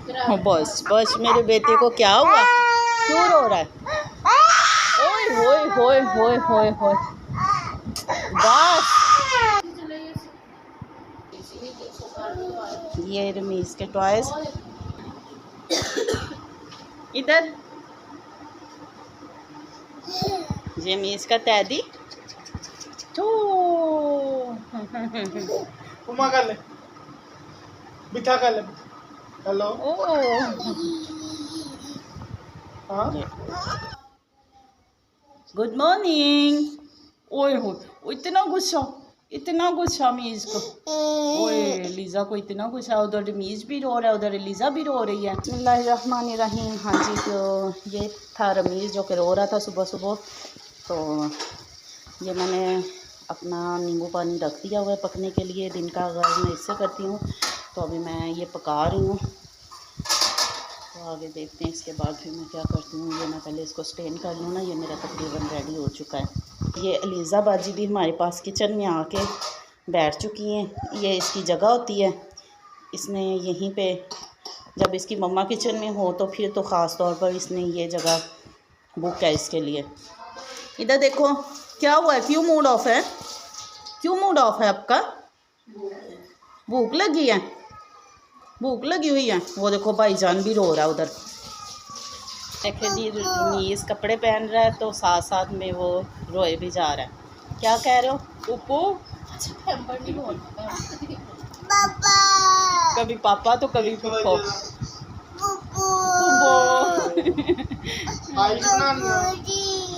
बस बस मेरे बेटे को क्या हुआ, क्यों रो रहा है? ओए होए होए होए होए होए, बस। ये रमीज के टॉयज इधर, ये मीज का तैदी तो उमा कर ले, बिठा कर ले। हेलो। हाँ गुड मॉर्निंग। ओए हो, इतना गुस्सा मीज को। ओए लीज़ा को इतना गुस्सा, उधर रमीज भी रो रहा है, उधर लीज़ा भी रो रही है। बिस्मिल्लाहिर्रहमानिर्रहीम। हाँ जी, तो ये था रमीज जो कि रो रहा था सुबह सुबह। तो ये मैंने अपना नींबू पानी रख दिया हुआ है पकने के लिए। दिन का आगाज़ मैं इससे करती हूँ, तो अभी मैं ये पका रही हूँ। तो आगे देखते हैं इसके बाद फिर मैं क्या करती हूँ। ये मैं पहले इसको स्टेन कर लूँ ना। ये मेरा तकरीबन रेडी हो चुका है। ये अलीज़ा बाजी भी हमारे पास किचन में आके बैठ चुकी हैं। ये इसकी जगह होती है, इसने यहीं पे, जब इसकी मम्मा किचन में हो तो फिर तो ख़ास तौर पर इसने ये जगह बुक है इसके लिए। इधर देखो क्या हुआ है, क्यों मूड ऑफ है, क्यों मूड ऑफ है आपका? भूख लगी है, भूख लगी हुई है। वो देखो भाईजान भी रो रहा है उधर। देखिए जी, रमीज कपड़े पहन रहा है तो साथ साथ में वो रोए भी जा रहा है। क्या कह रहे हो उपू? कभी पापा तो कभी पुप्पो।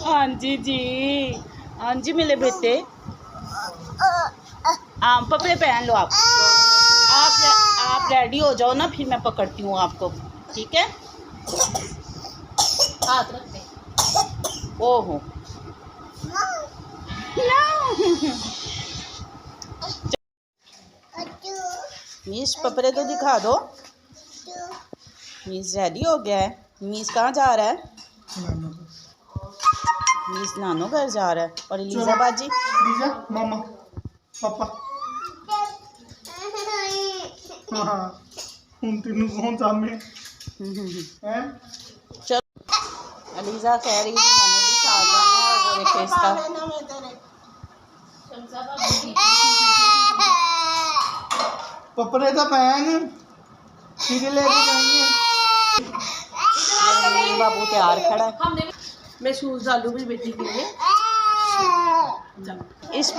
हाँ जी जी, हाँ जी मेरे बेटे। कपड़े पहन लो आप रेडी हो जाओ ना, फिर मैं पकड़ती हूँ आपको, ठीक है? हाथ रखते। ओहो मीस कपड़े तो दिखा दो। मीस रेडी हो गया है। मीस कहाँ जा रहा है? मीस नानो घर जा रहा है। और लीजा बाजी, लीजा मामा पापा। हाँ तीनों कौन सामने हैं? चलो अलीजा कह रही थी मैंने भी साथ जाना है। और वो देखो इसका कपड़े तो पहन, फिर लेके जाएंगे। बाबू तैयार खड़ा है। मैं शूज डालू भी बेटी के लिए। इस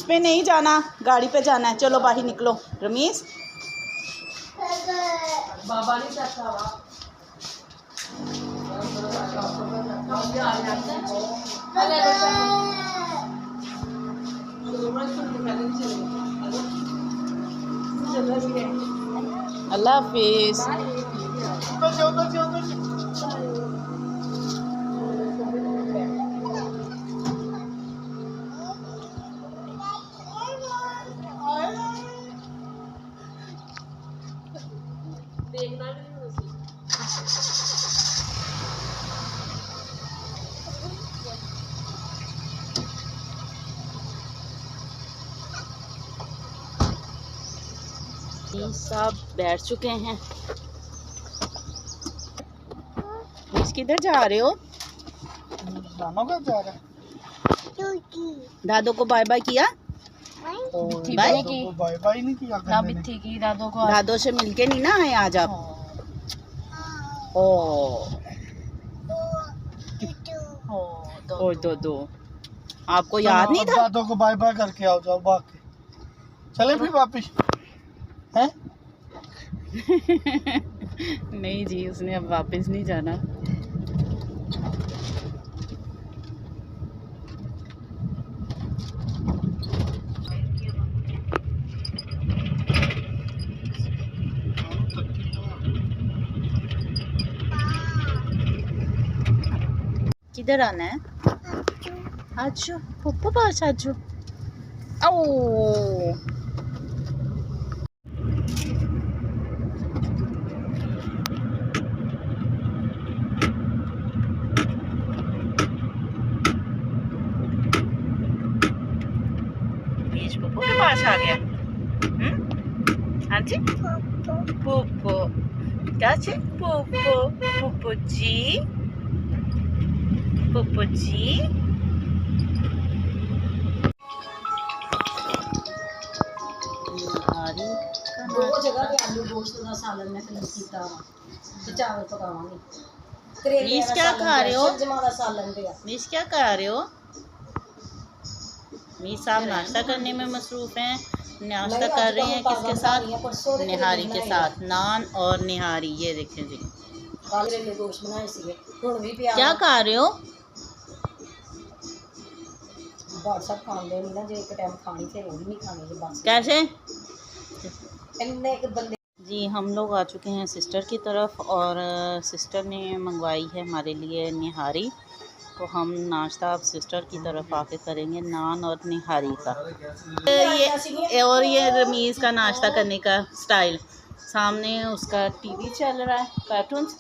पे नहीं जाना, गाड़ी पे जाना है। चलो बाहर निकलो रमीज। बाबा नहीं चाहता अल्लाह हाफिज। देखना भी नहीं। सब बैठ चुके हैं। किधर जा रहे हो? दानों का जा रहा है। दादो को बाय बाय किया? बाय की बाय बाय नहीं किया ना बिट्ठी की दादो को। दादो से मिलके नहीं ना आए आज आप? ओ दो आपको याद नहीं था? दादो को बाय बाय करके आओ, जाओ भाग के। चले फिर वापिस हैं? नहीं जी, उसने अब वापस नहीं जाना। किधर आना है? आजू पप्पू पास आजू। ओ पप्पू के पास आ गया। हाँ जी पप्पू। क्या चे पुप्पो पुप्पो जी पुप्पो जी निहारी का दो नाश्ता। जगह पे आलू गोश्त का सालन मैं फिनिश किया वा ते चावल पकावांगी करेले मीस दा क्या सालन खा रहे हो? सजमा दा सालन पिया मीस क्या खा रहे हो? मीस आप नाश्ता करने में मसरूफ हैं। नाश्ता कर रहे हैं किसके साथ? निहारी के साथ, नान और निहारी। ये देखें जी, करेले गोश्त बनाए सीगे हुण भी पिया क्या खा रहे हो? व्हाट्सएप खांदे नहीं ना जे एक टाइम खानी फिर वो भी नहीं खानी जे बस कैसे इन्ने एक बंदे जी? हम लोग आ चुके हैं सिस्टर की तरफ और सिस्टर ने मंगवाई है हमारे लिए निहारी। तो हम नाश्ता अब सिस्टर की तरफ आके करेंगे, नान और निहारी का। ये रमीज़ का नाश्ता करने का स्टाइल, सामने उसका टीवी चल रहा है, कार्टून्स।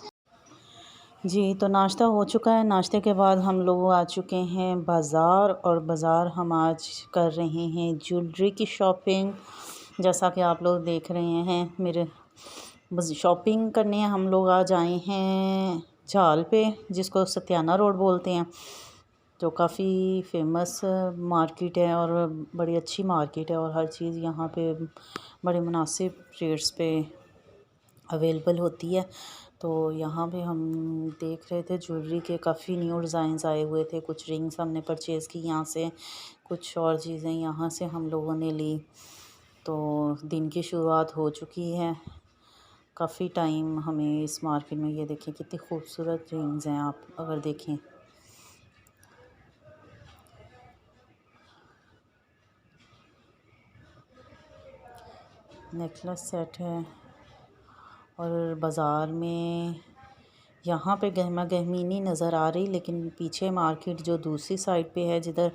जी तो नाश्ता हो चुका है। नाश्ते के बाद हम लोग आ चुके हैं बाज़ार, और बाज़ार हम आज कर रहे हैं ज्वेलरी की शॉपिंग। जैसा कि आप लोग देख रहे हैं, मेरे बस शॉपिंग करने हम लोग आज आए हैं झाल पे, जिसको सत्याना रोड बोलते हैं। जो काफ़ी फेमस मार्केट है और बड़ी अच्छी मार्केट है, और हर चीज़ यहाँ पे बड़े मुनासिब रेट्स पे अवेलेबल होती है। तो यहाँ पे हम देख रहे थे ज्वेलरी के काफ़ी न्यू डिज़ाइंस आए हुए थे। कुछ रिंग्स हमने परचेज़ की यहाँ से, कुछ और चीज़ें यहाँ से हम लोगों ने ली। तो दिन की शुरुआत हो चुकी है। काफ़ी टाइम हमें इस मार्केट में, ये देखें कितनी खूबसूरत रिंग्स हैं, आप अगर देखें। नेकलेस सेट है, और बाज़ार में यहाँ पे गहमा गहमी नहीं नज़र आ रही, लेकिन पीछे मार्केट जो दूसरी साइड पे है, जिधर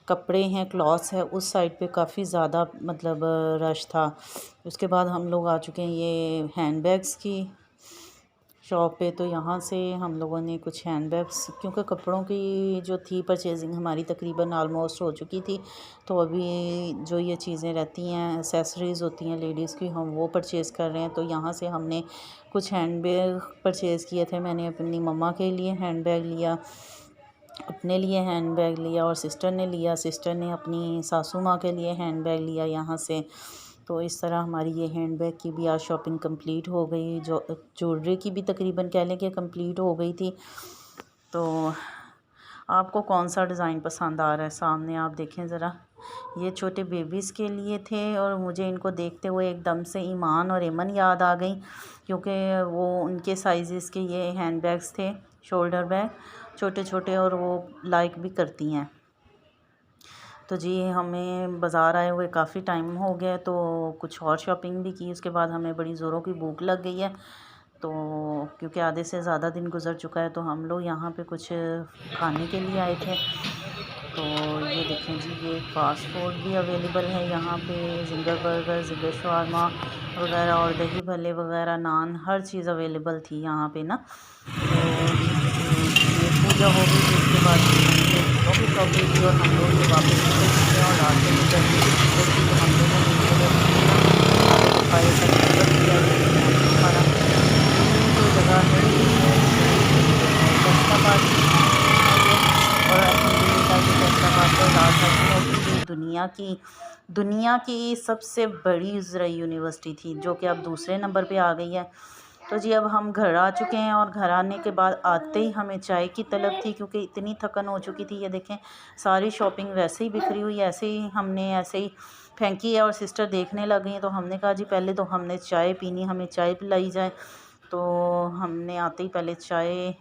कपड़े हैं, क्लॉथ्स है, उस साइड पे काफ़ी ज़्यादा मतलब रश था। उसके बाद हम लोग आ चुके हैं ये हैंडबैग्स की शॉप पे। तो यहाँ से हम लोगों ने कुछ हैंडबैग्स, क्योंकि कपड़ों की जो थी परचेजिंग हमारी तकरीबन ऑलमोस्ट हो चुकी थी, तो अभी जो ये चीज़ें रहती हैं, एक्सेसरीज़ होती हैं लेडीज़ की, हम वो परचेज़ कर रहे हैं। तो यहाँ से हमने कुछ हैंडबैग परचेज़ किए थे। मैंने अपनी मम्मा के लिए हैंडबैग लिया, अपने लिए हैंडबैग लिया, और सिस्टर ने लिया, सिस्टर ने अपनी सासू माँ के लिए हैंडबैग लिया यहाँ से। तो इस तरह हमारी ये हैंडबैग की भी आज शॉपिंग कंप्लीट हो गई। जो ज्वेलरी की भी तकरीबन कह लें कि कंप्लीट हो गई थी। तो आपको कौन सा डिज़ाइन पसंद आ रहा है? सामने आप देखें ज़रा, ये छोटे बेबीज़ के लिए थे, और मुझे इनको देखते हुए एकदम से ईमान और एमन याद आ गई, क्योंकि वो उनके साइज़ के ये हैंडबैग्स थे, शोल्डर बैग छोटे छोटे, और वो लाइक भी करती हैं। तो जी हमें बाज़ार आए हुए काफ़ी टाइम हो गया, तो कुछ और शॉपिंग भी की। उसके बाद हमें बड़ी ज़ोरों की भूख लग गई है, तो क्योंकि आधे से ज़्यादा दिन गुज़र चुका है, तो हम लोग यहाँ पे कुछ खाने के लिए आए थे। तो ये देखें जी, ये फास्ट फूड भी अवेलेबल है यहाँ पे, जिंगर बर्गर, जिंगर शवारमा वगैरह, और दही भल्ले वगैरह, नान, हर चीज़ अवेलेबल थी यहाँ पे ना। तो ये पूजा हो गई थी, उसके बाद भी शॉपिंग की, और हम लोग ये वापस निकल चुके हैं। और रास्ते में गर्मी थी, तो हम लोगों ने हमारा जो जगह है फैसलाबाद, और दुनिया की सबसे बड़ी ज़राई यूनिवर्सिटी थी, जो कि अब दूसरे नंबर पे आ गई है। तो जी अब हम घर आ चुके हैं, और घर आने के बाद आते ही हमें चाय की तलब थी, क्योंकि इतनी थकन हो चुकी थी। ये देखें सारी शॉपिंग वैसे ही बिखरी हुई, ऐसे ही हमने ऐसे ही फेंकी है, और सिस्टर देखने लग गई। तो हमने कहा जी पहले तो हमने चाय पीनी, हमें चाय पिलाई जाए। तो हमने आते ही पहले चाय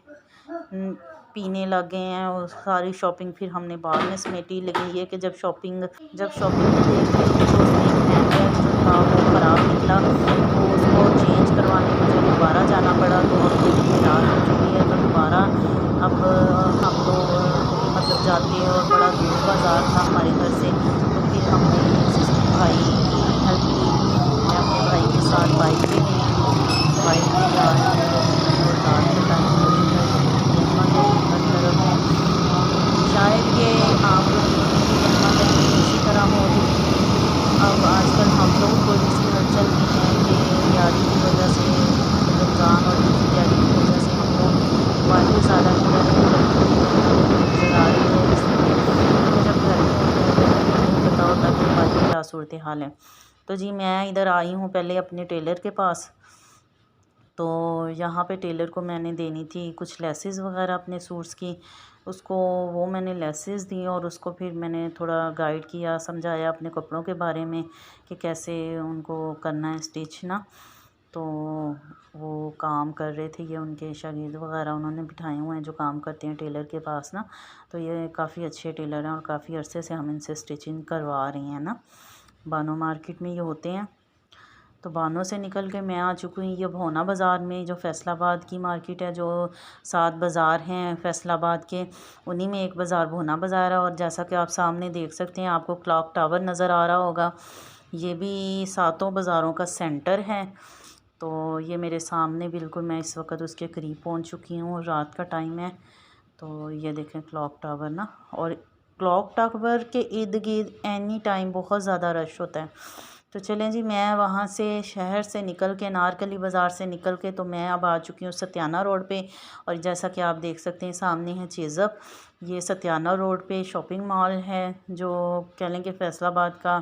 पीने लग गए हैं, और सारी शॉपिंग फिर हमने बाद में समेटी। लेकिन ये कि जब शॉपिंग में देख रही तो उसमें हैंडबैग जो था वो ख़राब निकला, तो उसको चेंज करवाने मुझे दोबारा जाना पड़ा। तो अब देखिए रात हो चुकी है, तो दोबारा अब हम लोग मतलब जाते, और बड़ा दूर बाज़ार था हमारे घर से। तो फिर हमने भाई की हेल्प की, मैं अपने भाई के साथ बाइक पे गई, बाइक पे जा रही हूँ, और रात के टाइम हो चुका है। हर तरफ है, शायद ये आप इसी तरह हो। अब आजकल हम लोग थोड़ी सी हलचल में हैं कि यारी की वजह से सूरत हाल है। तो जी मैं इधर आई हूँ पहले अपने टेलर के पास। तो यहाँ पे टेलर को मैंने देनी थी कुछ लेसेस वगैरह अपने सूट्स की, उसको वो मैंने लेसेस दी और उसको फिर मैंने थोड़ा गाइड किया, समझाया अपने कपड़ों के बारे में कि कैसे उनको करना है स्टिच ना। तो वो काम कर रहे थे, ये उनके शागिर्द वगैरह उन्होंने बिठाए हुए हैं जो काम करते हैं टेलर के पास ना। तो ये काफ़ी अच्छे टेलर हैं और काफ़ी अरसे से हम इनसे स्टिचिंग करवा रही हैं ना। बानो मार्केट में ये होते हैं। तो बानों से निकल के मैं आ चुकी हूँ ये भोना बाज़ार में, जो फैसलाबाद की मार्केट है। जो 7 बाज़ार हैं फैसलाबाद के, उन्हीं में एक बाज़ार भोना बाज़ार है। और जैसा कि आप सामने देख सकते हैं, आपको क्लॉक टावर नज़र आ रहा होगा, ये भी 7 बाज़ारों का सेंटर है। तो ये मेरे सामने बिल्कुल, मैं इस वक्त उसके करीब पहुँच चुकी हूँ, रात का टाइम है। तो ये देखें क्लॉक टावर ना, और क्लॉक टावर के इर्द गिर्द एनी टाइम बहुत ज़्यादा रश होता है। तो चलें जी, मैं वहाँ से शहर से निकल के, नारकली बाज़ार से निकल के, तो मैं अब आ चुकी हूँ सत्याना रोड पे। और जैसा कि आप देख सकते हैं सामने है चेज़अप। ये सत्याना रोड पे शॉपिंग मॉल है जो कह लें कि फैसलाबाद का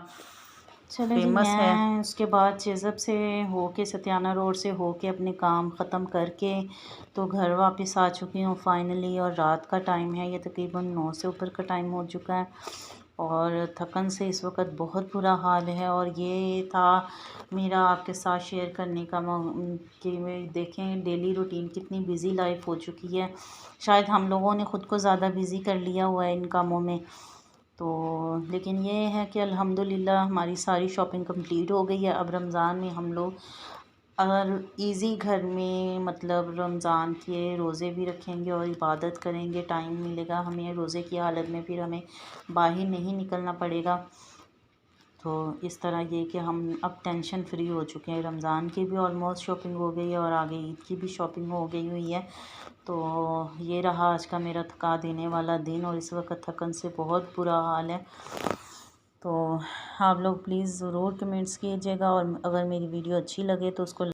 चलें जी, फेमस है। मैं उसके बाद चेज़अप से होके, सत्याना रोड से होके अपने काम ख़त्म करके तो घर वापस आ चुकी हूँ फाइनली। और रात का टाइम है, ये तकरीबन 9 से ऊपर का टाइम हो चुका है और थकन से इस वक्त बहुत बुरा हाल है। और ये था मेरा आपके साथ शेयर करने का कि देखें डेली रूटीन कितनी बिज़ी लाइफ हो चुकी है। शायद हम लोगों ने ख़ुद को ज़्यादा बिज़ी कर लिया हुआ है इन कामों में। तो लेकिन ये है कि अल्हम्दुलिल्लाह हमारी सारी शॉपिंग कंप्लीट हो गई है। अब रमज़ान में हम लोग अगर इजी घर में, मतलब रमज़ान के रोज़े भी रखेंगे और इबादत करेंगे, टाइम मिलेगा हमें रोज़े की हालत में, फिर हमें बाहर नहीं निकलना पड़ेगा। तो इस तरह ये कि हम अब टेंशन फ्री हो चुके हैं। रमज़ान की भी ऑलमोस्ट शॉपिंग हो गई है और आगे ईद की भी शॉपिंग हो गई हुई है। तो ये रहा आज का मेरा थका देने वाला दिन, और इस वक्त थकन से बहुत बुरा हाल है। तो आप लोग प्लीज़ ज़रूर कमेंट्स कीजिएगा, और अगर मेरी वीडियो अच्छी लगे तो उसको